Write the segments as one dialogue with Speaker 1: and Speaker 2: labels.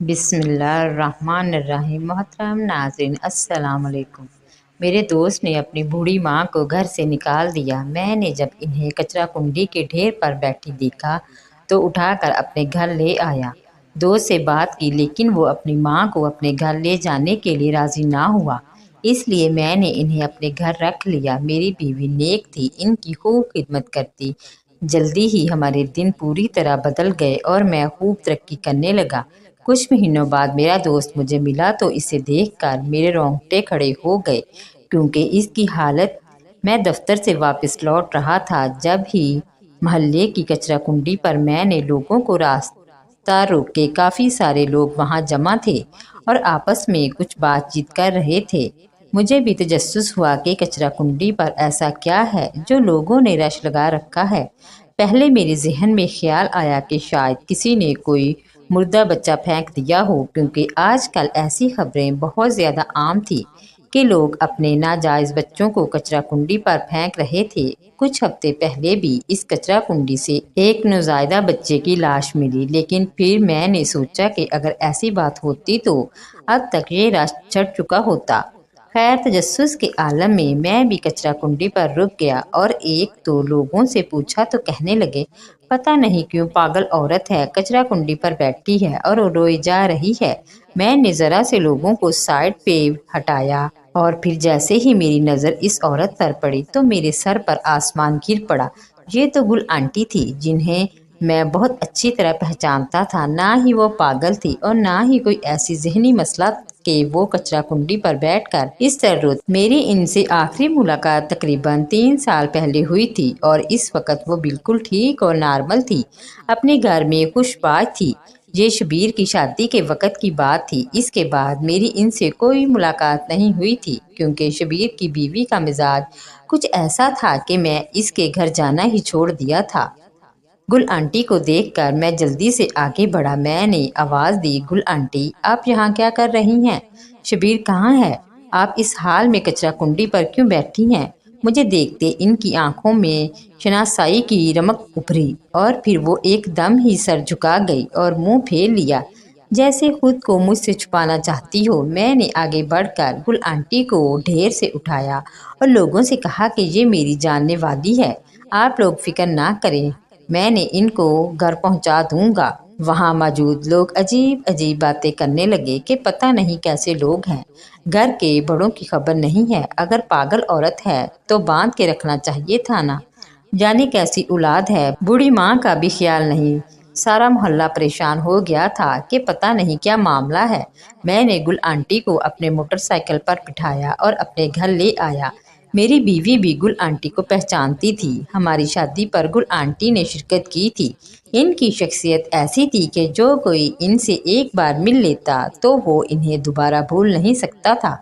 Speaker 1: بسم اللہ الرحمن الرحیم۔ محترم ناظرین السلام علیکم۔ میرے دوست نے اپنی بوڑھی ماں کو گھر سے نکال دیا۔ میں نے جب انہیں کچرا کنڈی کے ڈھیر پر بیٹھی دیکھا تو اٹھا کر اپنے گھر لے آیا۔ دوست سے بات کی لیکن وہ اپنی ماں کو اپنے گھر لے جانے کے لیے راضی نہ ہوا، اس لیے میں نے انہیں اپنے گھر رکھ لیا۔ میری بیوی نیک تھی، ان کی خوب خدمت کرتی۔ جلدی ہی ہمارے دن پوری طرح بدل گئے اور میں خوب ترقی کرنے لگا۔ کچھ مہینوں بعد میرا دوست مجھے ملا تو اسے دیکھ کر میرے رونگٹے کھڑے ہو گئے، کیونکہ اس کی حالت۔ میں دفتر سے واپس لوٹ رہا تھا، جب ہی محلے کی کچرا کنڈی پر میں نے لوگوں کو راستہ روکے۔ کافی سارے لوگ وہاں جمع تھے اور آپس میں کچھ بات چیت کر رہے تھے۔ مجھے بھی تجسس ہوا کہ کچرا کنڈی پر ایسا کیا ہے جو لوگوں نے رش لگا رکھا ہے۔ پہلے میرے ذہن میں خیال آیا کہ شاید کسی نے کوئی مردہ بچہ پھینک دیا ہو، کیونکہ آج کل ایسی خبریں بہت زیادہ عام تھی کہ لوگ اپنے ناجائز بچوں کو کچرا کنڈی پر پھینک رہے تھے۔ کچھ ہفتے پہلے بھی اس کچرا کنڈی سے ایک نوزائیدہ بچے کی لاش ملی، لیکن پھر میں نے سوچا کہ اگر ایسی بات ہوتی تو اب تک یہ راز چھٹ چکا ہوتا۔ خیر، تجسس کے عالم میں بھی کچرا کنڈی پر رک گیا اور ایک دو لوگوں سے پوچھا تو کہنے لگے، پتہ نہیں کیوں پاگل عورت ہے، کچرا کنڈی پر بیٹھی ہے اور روئی جا رہی ہے۔ میں نے ذرا سے لوگوں کو سائڈ پہ ہٹایا اور پھر جیسے ہی میری نظر اس عورت پر پڑی تو میرے سر پر آسمان گر پڑا۔ یہ تو گل آنٹی تھی، جنہیں میں بہت اچھی طرح پہچانتا تھا۔ نہ ہی وہ پاگل تھی اور نہ ہی کوئی ایسی ذہنی مسئلہ کہ وہ کچرا کنڈی پر بیٹھ کر اس طرح روتی۔ میری ان سے آخری ملاقات تقریباً 3 سال پہلے ہوئی تھی اور اس وقت وہ بالکل ٹھیک اور نارمل تھی، اپنے گھر میں خوش باش تھی۔ یہ شبیر کی شادی کے وقت کی بات تھی۔ اس کے بعد میری ان سے کوئی ملاقات نہیں ہوئی تھی، کیونکہ شبیر کی بیوی کا مزاج کچھ ایسا تھا کہ میں اس کے گھر جانا ہی چھوڑ دیا تھا۔ گل آنٹی کو دیکھ کر میں جلدی سے آگے بڑھا۔ میں نے آواز دی، گل آنٹی، آپ یہاں کیا کر رہی ہیں؟ شبیر کہاں ہے؟ آپ اس حال میں کچرا کنڈی پر کیوں بیٹھی ہیں؟ مجھے دیکھتے ان کی آنکھوں میں شناسائی کی رمق ابھری اور پھر وہ ایک دم ہی سر جھکا گئی اور منہ پھیر لیا، جیسے خود کو مجھ سے چھپانا چاہتی ہو۔ میں نے آگے بڑھ کر گل آنٹی کو ڈھیر سے اٹھایا اور لوگوں سے کہا کہ یہ میری جاننے والی ہے، آپ لوگ فکر نہ کریں، میں نے ان کو گھر پہنچا دوں گا۔ وہاں موجود لوگ عجیب عجیب باتیں کرنے لگے کہ پتہ نہیں کیسے لوگ ہیں، گھر کے بڑوں کی خبر نہیں ہے، اگر پاگل عورت ہے تو باندھ کے رکھنا چاہیے تھا نا، جانے کیسی اولاد ہے۔ بوڑھی ماں کا بھی خیال نہیں۔ سارا محلہ پریشان ہو گیا تھا کہ پتہ نہیں کیا معاملہ ہے۔ میں نے گل آنٹی کو اپنے موٹر سائیکل پر بٹھایا اور اپنے گھر لے آیا۔ میری بیوی بھی گل آنٹی کو پہچانتی تھی، ہماری شادی پر گل آنٹی نے شرکت کی تھی۔ ان کی شخصیت ایسی تھی کہ جو کوئی ان سے ایک بار مل لیتا تو وہ انہیں دوبارہ بھول نہیں سکتا تھا،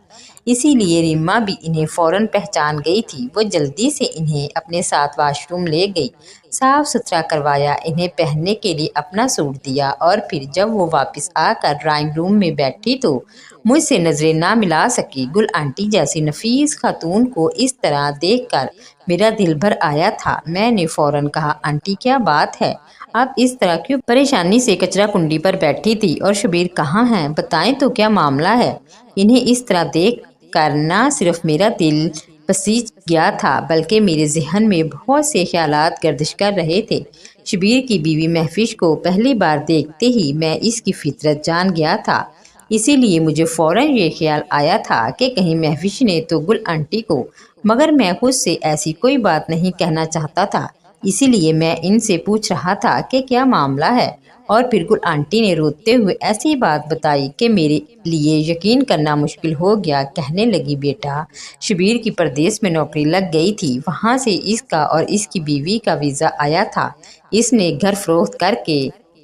Speaker 1: اسی لیے ریما بھی انہیں فوراً پہچان گئی تھی۔ وہ جلدی سے انہیں اپنے ساتھ واش روم لے گئی، صاف ستھرا کروایا، انہیں پہننے کے لیے اپنا سوٹ دیا اور پھر جب وہ واپس آ کر ڈرائنگ روم میں بیٹھی تو مجھ سے نظریں نہ ملا سکی۔ گل آنٹی جیسی نفیس خاتون کو اس طرح دیکھ کر میرا دل بھر آیا تھا۔ میں نے فوراً کہا، آنٹی کیا بات ہے، آپ اس طرح کیوں پریشانی سے کچرا کنڈی پر بیٹھی تھی، اور شبیر کہاں ہیں، بتائیں تو کیا معاملہ ہے؟ انہیں اس طرح دیکھ کر نہ صرف میرا دل پسیج گیا تھا بلکہ میرے ذہن میں بہت سے خیالات گردش کر رہے تھے۔ شبیر کی بیوی مہوش کو پہلی بار دیکھتے ہی میں اس کی فطرت جان گیا تھا، اسی لیے مجھے فوراً یہ خیال آیا تھا کہ کہیں مہوش نے تو گل آنٹی کو، مگر میں خود سے ایسی کوئی بات نہیں کہنا چاہتا تھا، اسی لیے میں ان سے پوچھ رہا تھا کہ کیا معاملہ ہے۔ اور پھر گل آنٹی نے روتے ہوئے ایسی بات بتائی کہ میرے لیے یقین کرنا مشکل ہو گیا۔ کہنے لگی، بیٹا، شبیر کی پردیس میں نوکری لگ گئی تھی، وہاں سے اس کا اور اس کی بیوی کا ویزا آیا تھا، اس نے گھر فروخت کر کے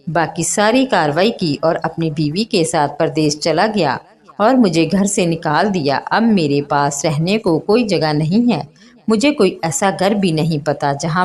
Speaker 1: باقی ساری کارروائی کی اور اپنی بیوی کے ساتھ پردیس چلا گیا اور مجھے گھر سے نکال دیا۔ اب میرے پاس رہنے کو کوئی جگہ نہیں ہے، مجھے کوئی ایسا گھر بھی نہیں پتا جہاں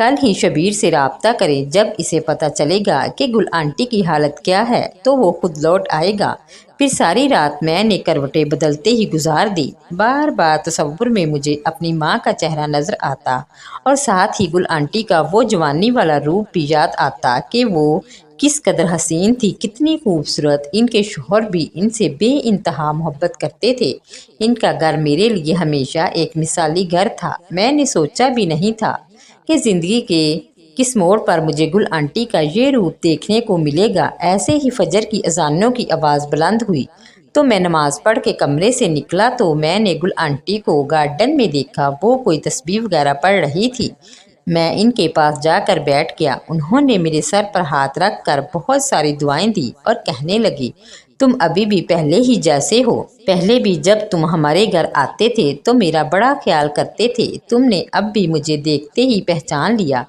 Speaker 1: کل ہی شبیر سے رابطہ کرے، جب اسے پتہ چلے گا کہ گل آنٹی کی حالت کیا ہے تو وہ خود لوٹ آئے گا۔ پھر ساری رات میں نے کروٹیں بدلتے ہی گزار دی۔ بار بار تصور میں مجھے اپنی ماں کا چہرہ نظر آتا اور ساتھ ہی گل آنٹی کا وہ جوانی والا روپ بھی یاد آتا کہ وہ کس قدر حسین تھی، کتنی خوبصورت۔ ان کے شوہر بھی ان سے بے انتہا محبت کرتے تھے۔ ان کا گھر میرے لیے ہمیشہ ایک مثالی گھر تھا۔ میں نے سوچا بھی نہیں تھا کہ زندگی کے کس موڑ پر مجھے گل آنٹی کا یہ روپ دیکھنے کو ملے گا۔ ایسے ہی فجر کی اذانوں کی آواز بلند ہوئی تو میں نماز پڑھ کے کمرے سے نکلا تو میں نے گل آنٹی کو گارڈن میں دیکھا۔ وہ کوئی تسبیح وغیرہ پڑھ رہی تھی۔ میں ان کے پاس جا کر بیٹھ گیا۔ انہوں نے میرے سر پر ہاتھ رکھ کر بہت ساری دعائیں دی اور کہنے لگی، تم ابھی بھی پہلے ہی جیسے ہو۔ پہلے بھی جب تم ہمارے گھر آتے تھے تو میرا بڑا خیال کرتے تھے۔ تم نے اب بھی مجھے دیکھتے ہی پہچان لیا۔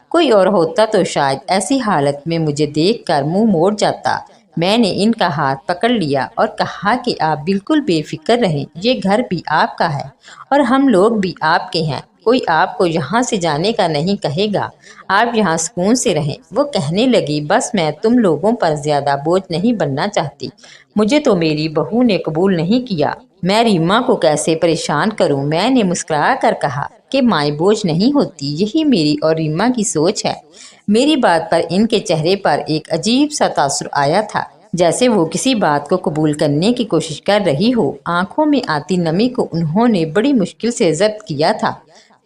Speaker 1: کوئی اور ہوتا تو شاید ایسی حالت میں مجھے دیکھ کر منہ موڑ جاتا۔ میں نے ان کا ہاتھ پکڑ لیا اور کہا کہ آپ بالکل بے فکر رہیں، یہ گھر بھی آپ کا ہے اور ہم لوگ بھی آپ کے ہیں۔ کوئی آپ کو یہاں سے جانے کا نہیں کہے گا، آپ یہاں سکون سے رہیں۔ وہ کہنے لگی، بس میں تم لوگوں پر زیادہ بوجھ نہیں بننا چاہتی۔ مجھے تو میری بہو نے قبول نہیں کیا، میں ریما کو کیسے پریشان کروں؟ میں نے مسکرا کر کہا کہ مائیں بوجھ نہیں ہوتی، یہی میری اور ریما کی سوچ ہے۔ میری بات پر ان کے چہرے پر ایک عجیب سا تاثر آیا تھا، جیسے وہ کسی بات کو قبول کرنے کی کوشش کر رہی ہو۔ آنکھوں میں آتی نمی کو انہوں نے بڑی مشکل سے ضبط کیا تھا۔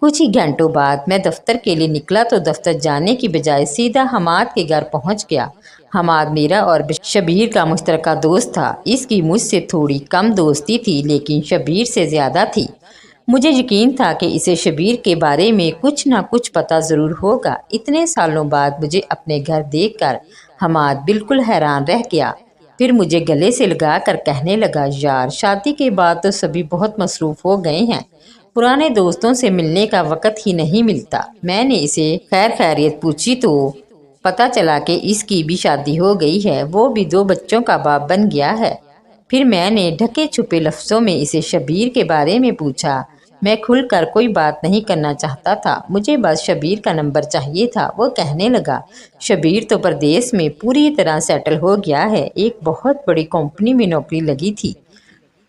Speaker 1: کچھ ہی گھنٹوں بعد میں دفتر کے لیے نکلا تو دفتر جانے کی بجائے سیدھا حماد کے گھر پہنچ گیا۔ حماد میرا اور شبیر کا مشترکہ دوست تھا۔ اس کی مجھ سے تھوڑی کم دوستی تھی لیکن شبیر سے زیادہ تھی۔ مجھے یقین تھا کہ اسے شبیر کے بارے میں کچھ نہ کچھ پتہ ضرور ہوگا۔ اتنے سالوں بعد مجھے اپنے گھر دیکھ کر حماد بالکل حیران رہ گیا۔ پھر مجھے گلے سے لگا کر کہنے لگا، یار شادی کے بعد تو سبھی بہت مصروف ہو گئے ہیں، پرانے دوستوں سے ملنے کا وقت ہی نہیں ملتا۔ میں نے اسے خیر خیریت پوچھی تو پتہ چلا کہ اس کی بھی شادی ہو گئی ہے، وہ بھی 2 بچوں کا باپ بن گیا ہے۔ پھر میں نے ڈھکے چھپے لفظوں میں اسے شبیر کے بارے میں پوچھا۔ میں کھل کر کوئی بات نہیں کرنا چاہتا تھا، مجھے بس شبیر کا نمبر چاہیے تھا۔ وہ کہنے لگا، شبیر تو پردیس میں پوری طرح سیٹل ہو گیا ہے، ایک بہت بڑی کمپنی میں نوکری لگی تھی۔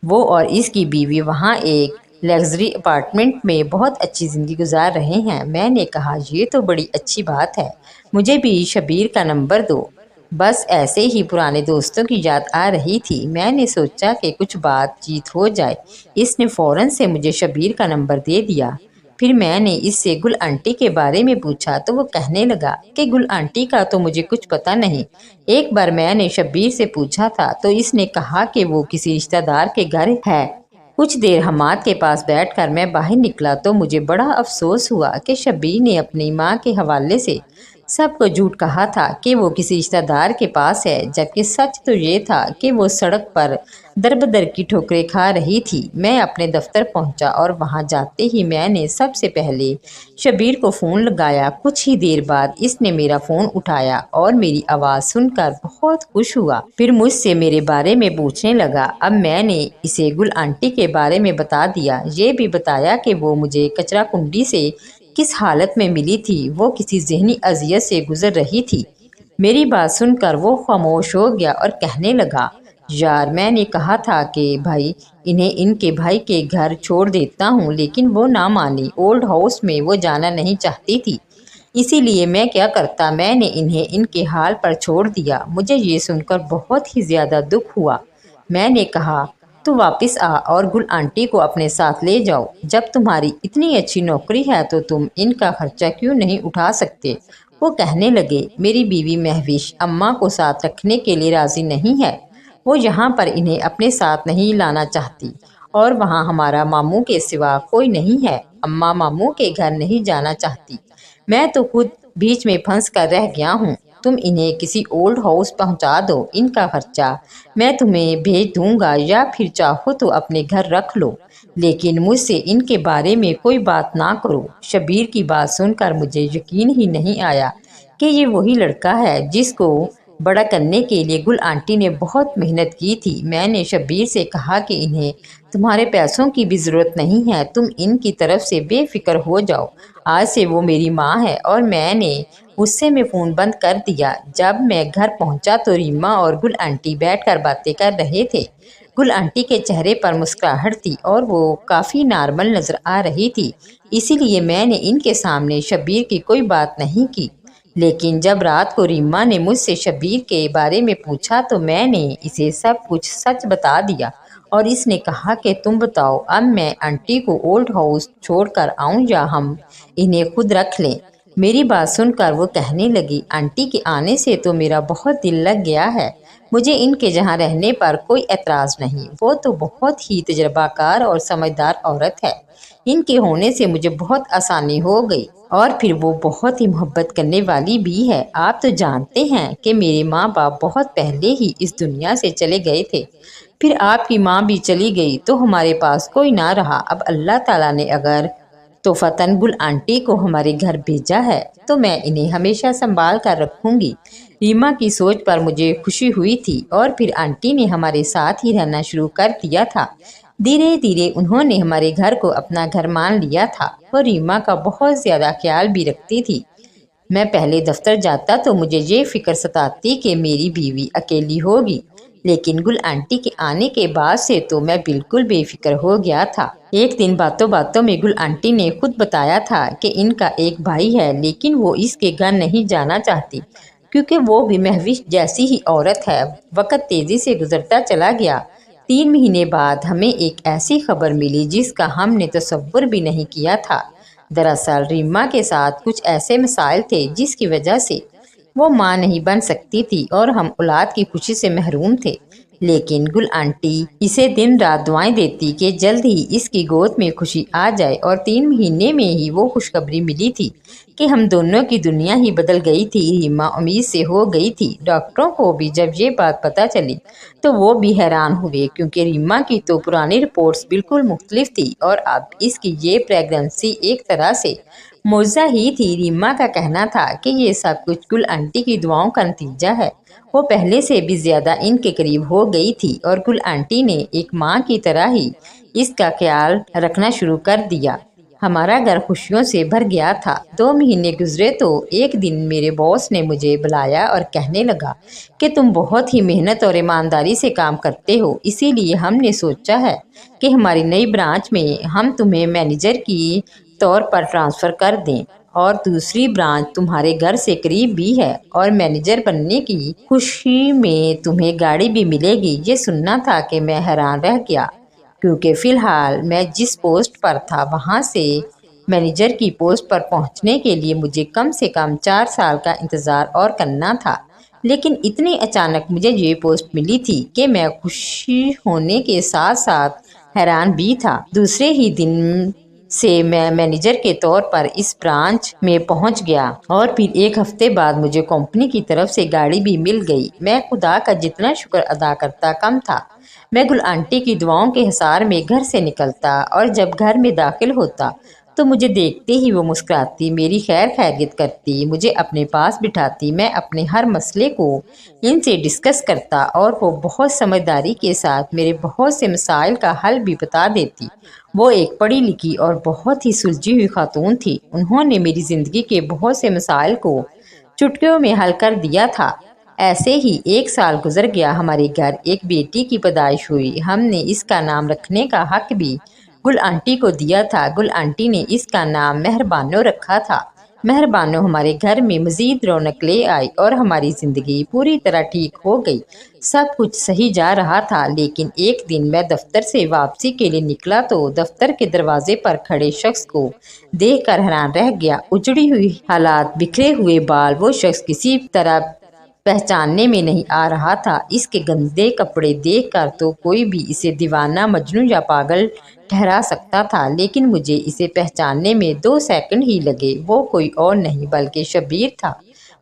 Speaker 1: وہ اور اس کی بیوی وہاں ایک لگژری اپارٹمنٹ میں بہت اچھی زندگی گزار رہے ہیں۔ میں نے کہا، یہ تو بڑی اچھی بات ہے، مجھے بھی شبیر کا نمبر دو۔ بس ایسے ہی پرانے دوستوں کی یاد آ رہی تھی۔ میں نے سوچا کہ کچھ بات چیت ہو جائے۔ اس نے فوراً سے مجھے شبیر کا نمبر دے دیا۔ پھر میں نے اس سے گل آنٹی کے بارے میں پوچھا تو وہ کہنے لگا کہ گل آنٹی کا تو مجھے کچھ پتہ نہیں۔ ایک بار میں نے شبیر سے پوچھا تھا تو اس نے کہا کہ وہ کسی رشتہ دار کے گھر ہے۔ کچھ دیر حماد کے پاس بیٹھ کر میں باہر نکلا تو مجھے بڑا افسوس ہوا کہ شبیر نے اپنی ماں کے حوالے سے سب کو جھوٹ کہا تھا کہ وہ کسی رشتہ دار کے پاس ہے، جبکہ سچ تو یہ تھا کہ وہ سڑک پر در بدر کی ٹھوکریں کھا رہی تھی۔ میں اپنے دفتر پہنچا اور وہاں جاتے ہی میں نے سب سے پہلے شبیر کو فون لگایا۔ کچھ ہی دیر بعد اس نے میرا فون اٹھایا اور میری آواز سن کر بہت خوش ہوا۔ پھر مجھ سے میرے بارے میں پوچھنے لگا۔ اب میں نے اسے گل آنٹی کے بارے میں بتا دیا، یہ بھی بتایا کہ وہ مجھے کچرا کنڈی سے کس حالت میں ملی تھی، وہ کسی ذہنی اذیت سے گزر رہی تھی۔ میری بات سن کر وہ خاموش ہو گیا اور کہنے لگا، یار میں نے کہا تھا کہ بھائی انہیں ان کے بھائی کے گھر چھوڑ دیتا ہوں، لیکن وہ نہ مانی۔ اولڈ ہاؤس میں وہ جانا نہیں چاہتی تھی، اسی لیے میں کیا کرتا، میں نے انہیں ان کے حال پر چھوڑ دیا۔ مجھے یہ سن کر بہت ہی زیادہ دکھ ہوا۔ میں نے کہا، تو واپس آ اور گل آنٹی کو اپنے ساتھ لے جاؤ۔ جب تمہاری اتنی اچھی نوکری ہے تو تم ان کا خرچہ کیوں نہیں اٹھا سکتے؟ وہ کہنے لگے، میری بیوی مہوش اماں کو ساتھ رکھنے کے لیے راضی نہیں ہے، وہ یہاں پر انہیں اپنے ساتھ نہیں لانا چاہتی، اور وہاں ہمارا ماموں کے سوا کوئی نہیں ہے۔ اماں ماموں کے گھر نہیں جانا چاہتی، میں تو خود بیچ میں پھنس کر رہ گیا ہوں۔ تم انہیں کسی اولڈ ہاؤس پہنچا دو، ان کا خرچہ میں تمہیں بھیج دوں گا، یا پھر چاہو تو اپنے گھر رکھ لو، لیکن مجھ سے ان کے بارے میں کوئی بات نہ کرو۔ شبیر کی بات سن کر مجھے یقین ہی نہیں آیا کہ یہ وہی لڑکا ہے جس کو بڑا کرنے کے لیے گل آنٹی نے بہت محنت کی تھی۔ میں نے شبیر سے کہا کہ انہیں تمہارے پیسوں کی بھی ضرورت نہیں ہے، تم ان کی طرف سے بے فکر ہو جاؤ، آج سے وہ میری ماں ہے۔ اور میں نے غصے میں فون بند کر دیا۔ جب میں گھر پہنچا تو ریما اور گل آنٹی بیٹھ کر باتیں کر رہے تھے۔ گل آنٹی کے چہرے پر مسکراہٹ تھی اور وہ کافی نارمل نظر آ رہی تھی، اسی لیے میں نے ان کے سامنے شبیر کی کوئی بات نہیں کی۔ لیکن جب رات کو ریما نے مجھ سے شبیر کے بارے میں پوچھا تو میں نے اسے سب کچھ سچ بتا دیا، اور اس نے کہا کہ تم بتاؤ، اب میں آنٹی کو اولڈ ہاؤس چھوڑ کر آؤں یا ہم انہیں خود رکھ لیں؟ میری بات سن کر وہ کہنے لگی، آنٹی کے آنے سے تو میرا بہت دل لگ گیا ہے، مجھے ان کے جہاں رہنے پر کوئی اعتراض نہیں، وہ تو بہت ہی تجربہ کار اور سمجھدار عورت ہے، ان کے ہونے سے مجھے بہت آسانی ہو گئی، اور پھر وہ بہت ہی محبت کرنے والی بھی ہے۔ آپ تو جانتے ہیں کہ میرے ماں باپ بہت پہلے ہی اس دنیا سے چلے گئے تھے، پھر آپ کی ماں بھی چلی گئی تو ہمارے پاس کوئی نہ رہا، اب اللہ تعالیٰ نے اگر توفتاً گل آنٹی کو ہمارے گھر بھیجا ہے تو میں انہیں ہمیشہ سنبھال کر رکھوں گی۔ ریما کی سوچ پر مجھے خوشی ہوئی تھی، اور پھر آنٹی نے ہمارے ساتھ ہی رہنا شروع کر دیا تھا۔ دھیرے دھیرے انہوں نے ہمارے گھر کو اپنا گھر مان لیا تھا، اور ریما کا بہت زیادہ خیال بھی رکھتی تھی۔ میں پہلے دفتر جاتا تو مجھے یہ فکر ستاتی کہ میری بیوی اکیلی ہوگی، لیکن گل آنٹی کے آنے کے بعد سے تو میں بالکل بے فکر ہو گیا تھا۔ ایک دن باتوں باتوں میں گل آنٹی نے خود بتایا تھا کہ ان کا ایک بھائی ہے، لیکن وہ اس کے گھر نہیں جانا چاہتی کیونکہ وہ بھی مہوش جیسی ہی عورت ہے۔ وقت تیزی سے گزرتا چلا گیا۔ 3 مہینے بعد ہمیں ایک ایسی خبر ملی جس کا ہم نے تصور بھی نہیں کیا تھا۔ دراصل ریما کے ساتھ کچھ ایسے مسائل تھے جس کی وجہ سے وہ ماں نہیں بن سکتی تھی، اور ہم اولاد کی خوشی سے محروم تھے، لیکن گل آنٹی اسے دن رات دعائیں دیتی کہ جلد ہی اس کی گود میں خوشی آ جائے، اور 3 مہینے میں ہی وہ خوشخبری ملی تھی کہ ہم دونوں کی دنیا ہی بدل گئی تھی۔ ریما امید سے ہو گئی تھی۔ ڈاکٹروں کو بھی جب یہ بات پتہ چلی تو وہ بھی حیران ہوئے، کیونکہ ریما کی تو پرانی رپورٹس بالکل مختلف تھی، اور اب اس کی یہ پریگننسی ایک طرح سے معجزہ ہی تھی۔ ریما کا کہنا تھا کہ یہ سب کچھ گل آنٹی کی دعاؤں کا نتیجہ ہے، وہ پہلے سے بھی زیادہ ان کے قریب ہو گئی تھی، اور گل آنٹی نے ایک ماں کی طرح ہی اس کا خیال رکھنا شروع کر دیا۔ ہمارا گھر خوشیوں سے بھر گیا تھا۔ 2 مہینے گزرے تو ایک دن میرے باس نے مجھے بلایا اور کہنے لگا کہ تم بہت ہی محنت اور ایمانداری سے کام کرتے ہو، اسی لیے ہم نے سوچا ہے کہ ہماری نئی برانچ میں ہم تمہیں مینیجر کی طور پر ٹرانسفر کر دیں، اور دوسری برانچ تمہارے گھر سے قریب بھی ہے، اور مینیجر بننے کی خوشی میں تمہیں گاڑی بھی ملے گی۔ یہ سننا تھا کہ میں حیران رہ گیا، کیونکہ فی الحال میں جس پوسٹ پر تھا وہاں سے مینیجر کی پوسٹ پر پہنچنے کے لیے مجھے کم سے کم 4 سال کا انتظار اور کرنا تھا، لیکن اتنی اچانک مجھے یہ پوسٹ ملی تھی کہ میں خوشی ہونے کے ساتھ ساتھ حیران بھی تھا۔ دوسرے ہی دن سے میں مینیجر کے طور پر اس برانچ میں پہنچ گیا، اور پھر 1 ہفتے بعد مجھے کمپنی کی طرف سے گاڑی بھی مل گئی۔ میں خدا کا جتنا شکر ادا کرتا کم تھا۔ میں گل آنٹی کی دعاؤں کے حصار میں گھر سے نکلتا، اور جب گھر میں داخل ہوتا تو مجھے دیکھتے ہی وہ مسکراتی، میری خیر خیریت کرتی، مجھے اپنے پاس بٹھاتی، میں اپنے ہر مسئلے کو ان سے ڈسکس کرتا، اور وہ بہت سمجھداری کے ساتھ میرے بہت سے مسائل کا حل بھی بتا دیتی۔ وہ ایک پڑھی لکھی اور بہت ہی سلجھی ہوئی خاتون تھی۔ انہوں نے میری زندگی کے بہت سے مسائل کو چٹکیوں میں حل کر دیا تھا۔ ایسے ہی 1 سال گزر گیا۔ ہمارے گھر ایک بیٹی کی پیدائش ہوئی۔ ہم نے اس کا نام رکھنے کا حق بھی گل آنٹی کو دیا تھا۔ گل آنٹی نے اس کا نام مہربانو رکھا تھا۔ مہربانو ہمارے گھر میں مزید رونق لے آئی، اور ہماری زندگی پوری طرح ٹھیک ہو گئی۔ سب کچھ صحیح جا رہا تھا، لیکن ایک دن میں دفتر سے واپسی کے لیے نکلا تو دفتر کے دروازے پر کھڑے شخص کو دیکھ کر حیران رہ گیا۔ اجڑی ہوئی حالات، بکھرے ہوئے بال، وہ شخص کسی طرح پہچاننے میں نہیں آ رہا تھا۔ اس کے گندے کپڑے دیکھ کر تو کوئی بھی اسے دیوانہ، مجنون یا پاگل ٹھہرا سکتا تھا، لیکن مجھے اسے پہچاننے میں 2 سیکنڈ ہی لگے۔ وہ کوئی اور نہیں بلکہ شبیر تھا۔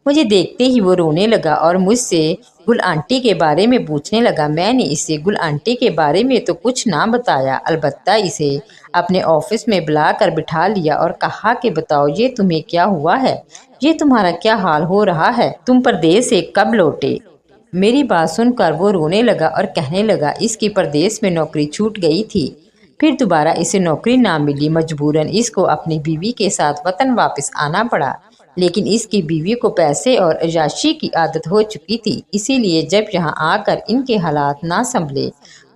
Speaker 1: مجھے دیکھتے ہی وہ رونے لگا اور مجھ سے گل آنٹی کے بارے میں پوچھنے لگا۔ میں نے اسے گل آنٹی کے بارے میں تو کچھ نہ بتایا، البتہ اسے اپنے آفس میں بلا کر بٹھا لیا اور کہا کہ بتاؤ یہ تمہیں کیا ہوا ہے، یہ تمہارا کیا حال ہو رہا ہے، تم پردیس سے کب لوٹے؟ میری بات سن کر وہ رونے لگا اور کہنے لگا اس کی پردیس میں نوکری چھوٹ گئی تھی، پھر دوبارہ اسے نوکری نہ ملی، مجبوراً اس کو اپنی بیوی کے ساتھ وطن واپس آنا پڑا، لیکن اس کی بیوی کو پیسے اور عیاشی کی عادت ہو چکی تھی، اسی لیے جب یہاں آ کر ان کے حالات نہ سنبھلے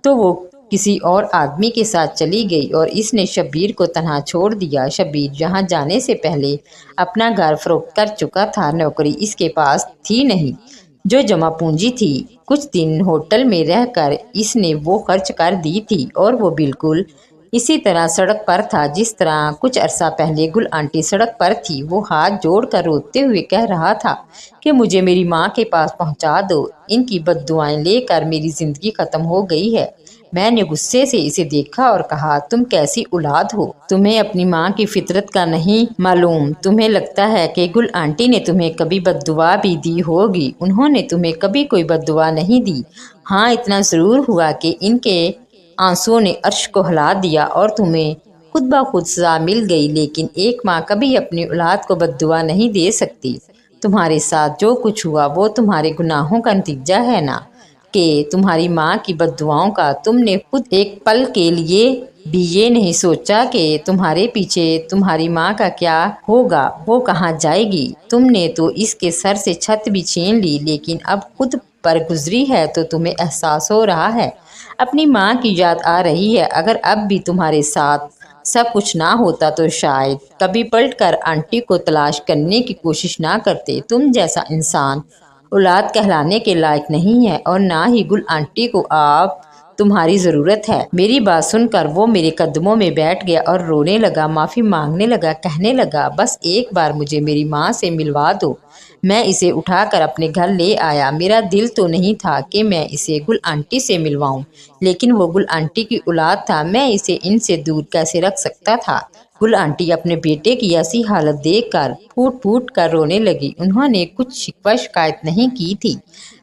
Speaker 1: تو وہ کسی اور آدمی کے ساتھ چلی گئی اور اس نے شبیر کو تنہا چھوڑ دیا۔ شبیر یہاں جانے سے پہلے اپنا گھر فروخت کر چکا تھا، نوکری اس کے پاس تھی نہیں، جو جمع پونجی تھی کچھ دن ہوٹل میں رہ کر اس نے وہ خرچ کر دی تھی، اور وہ بالکل اسی طرح سڑک پر تھا جس طرح کچھ عرصہ پہلے گل آنٹی سڑک پر تھی۔ وہ ہاتھ جوڑ کر روتے ہوئے کہہ رہا تھا کہ مجھے میری ماں کے پاس پہنچا دو، ان کی بد دعائیں لے کر میری زندگی ختم ہو گئی ہے۔ میں نے غصے سے اسے دیکھا اور کہا تم کیسی اولاد ہو، تمہیں اپنی ماں کی فطرت کا نہیں معلوم، تمہیں لگتا ہے کہ گل آنٹی نے تمہیں کبھی بد دعا بھی دی ہوگی، انہوں نے تمہیں کبھی کوئی بد دعا نہیں دی، ہاں اتنا ضرور ہوا کہ ان کے آنسوؤں نے عرش کو ہلا دیا اور تمہیں خود بخود سزا مل گئی، لیکن ایک ماں کبھی اپنی اولاد کو بد دعا نہیں دے سکتی۔ تمہارے ساتھ جو کچھ ہوا وہ تمہارے گناہوں کا نتیجہ ہے نا، کہ تمہاری ماں کی بد دعاؤں کا۔ تم نے خود ایک پل کے لیے بھی یہ نہیں سوچا کہ تمہارے پیچھے تمہاری ماں کا کیا ہوگا، وہ کہاں جائے گی۔ تم نے تو اس کے سر سے چھت بھی چھین لی، لیکن اب خود پر گزری ہے تو تمہیں احساس ہو رہا ہے، اپنی ماں کی یاد آ رہی ہے۔ اگر اب بھی تمہارے ساتھ سب کچھ نہ ہوتا تو شاید کبھی پلٹ کر آنٹی کو تلاش کرنے کی کوشش نہ کرتے۔ تم جیسا انسان اولاد کہلانے کے لائق نہیں ہے، اور نہ ہی گل آنٹی کو آپ تمہاری ضرورت ہے۔ میری بات سن کر وہ میرے قدموں میں بیٹھ گیا اور رونے لگا، معافی مانگنے لگا، کہنے لگا بس ایک بار مجھے میری ماں سے ملوا دو، میں اسے اٹھا کر اپنے گھر لے آیا۔ میرا دل تو نہیں تھا کہ میں اسے گل آنٹی سے ملواؤں، لیکن وہ گل آنٹی کی اولاد تھا، میں اسے ان سے دور کیسے رکھ سکتا تھا۔ گل آنٹی اپنے بیٹے کی ایسی حالت دیکھ کر پھوٹ پھوٹ کر رونے لگی۔ انہوں نے کچھ شکوہ شکایت نہیں کی تھی،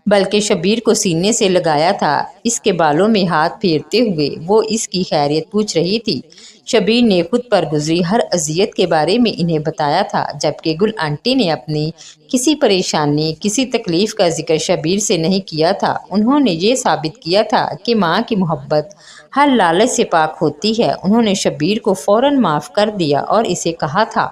Speaker 1: بلکہ شبیر کو سینے سے لگایا تھا، اس کے بالوں میں ہاتھ پھیرتے ہوئے وہ اس کی خیریت پوچھ رہی تھی۔ شبیر نے خود پر گزری ہر اذیت کے بارے میں انہیں بتایا تھا، جبکہ گل آنٹی نے اپنی کسی پریشانی، کسی تکلیف کا ذکر شبیر سے نہیں کیا تھا۔ انہوں نے یہ ثابت کیا تھا کہ ماں کی محبت ہر لالچ سے پاک ہوتی ہے۔ انہوں نے شبیر کو فوراً معاف کر دیا اور اسے کہا تھا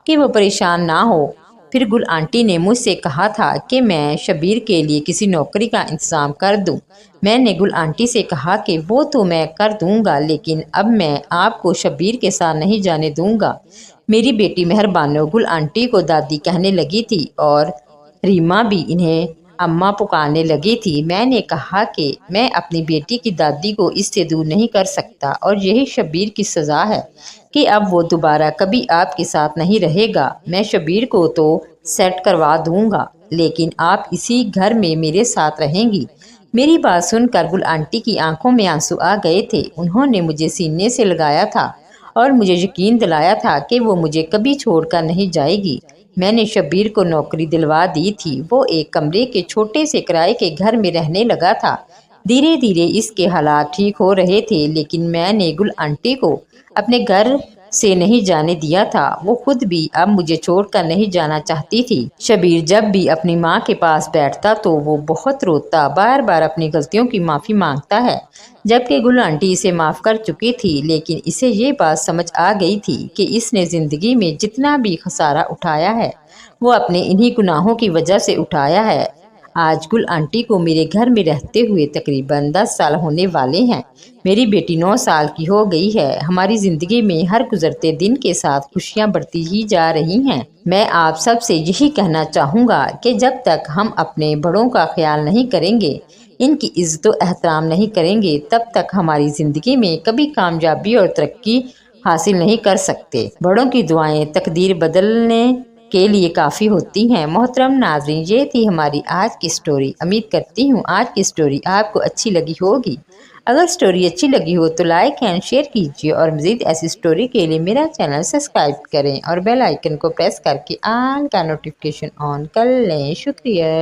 Speaker 1: کہ وہ پریشان نہ ہو۔ پھر گل آنٹی نے مجھ سے کہا تھا کہ میں شبیر کے لیے کسی نوکری کا انتظام کر دوں۔ میں نے گل آنٹی سے کہا کہ وہ تو میں کر دوں گا، لیکن اب میں آپ کو شبیر کے ساتھ نہیں جانے دوں گا۔ میری بیٹی مہربانو، گل آنٹی کو دادی کہنے لگی تھی اور ریما بھی انہیں اماں پکارنے لگی تھی۔ میں نے کہا کہ میں اپنی بیٹی کی دادی کو اس سے دور نہیں کر سکتا، اور یہی شبیر کی سزا ہے کہ اب وہ دوبارہ کبھی آپ کے ساتھ نہیں رہے گا۔ میں شبیر کو تو سیٹ کروا دوں گا، لیکن آپ اسی گھر میں میرے ساتھ رہیں گی۔ میری بات سن کر گل آنٹی کی آنکھوں میں آنسو آ گئے تھے۔ انہوں نے مجھے سینے سے لگایا تھا اور مجھے یقین دلایا تھا کہ وہ مجھے کبھی چھوڑ کر نہیں جائے گی۔ میں نے شبیر کو نوکری دلوا دی تھی، وہ ایک کمرے کے چھوٹے سے کرائے کے گھر میں رہنے لگا تھا۔ دھیرے دھیرے اس کے حالات ٹھیک ہو رہے تھے، لیکن میں نے گل آنٹی کو اپنے گھر سے نہیں جانے دیا تھا، وہ خود بھی اب مجھے چھوڑ کر نہیں جانا چاہتی تھی۔ شبیر جب بھی اپنی ماں کے پاس بیٹھتا تو وہ بہت روتا، بار بار اپنی غلطیوں کی معافی مانگتا ہے، جبکہ گل آنٹی اسے معاف کر چکی تھی، لیکن اسے یہ بات سمجھ آ گئی تھی کہ اس نے زندگی میں جتنا بھی خسارہ اٹھایا ہے وہ اپنے انہی گناہوں کی وجہ سے اٹھایا ہے۔ آج گل آنٹی کو میرے گھر میں رہتے ہوئے تقریباً 10 سال ہونے والے ہیں۔ میری بیٹی 9 سال کی ہو گئی ہے۔ ہماری زندگی میں ہر گزرتے دن کے ساتھ خوشیاں بڑھتی ہی جا رہی ہیں۔ میں آپ سب سے یہی کہنا چاہوں گا کہ جب تک ہم اپنے بڑوں کا خیال نہیں کریں گے، ان کی عزت و احترام نہیں کریں گے، تب تک ہماری زندگی میں کبھی کامیابی اور ترقی حاصل نہیں کر سکتے۔ بڑوں کی دعائیں تقدیر بدلنے کے لیے کافی ہوتی ہیں۔ محترم ناظرین، یہ تھی ہماری آج کی سٹوری۔ امید کرتی ہوں آج کی سٹوری آپ کو اچھی لگی ہوگی۔ اگر سٹوری اچھی لگی ہو تو لائک اینڈ شیئر کیجیے، اور مزید ایسی سٹوری کے لیے میرا چینل سبسکرائب کریں اور بیل آئیکن کو پریس کر کے آل کا نوٹیفیکیشن آن کر لیں۔ شکریہ۔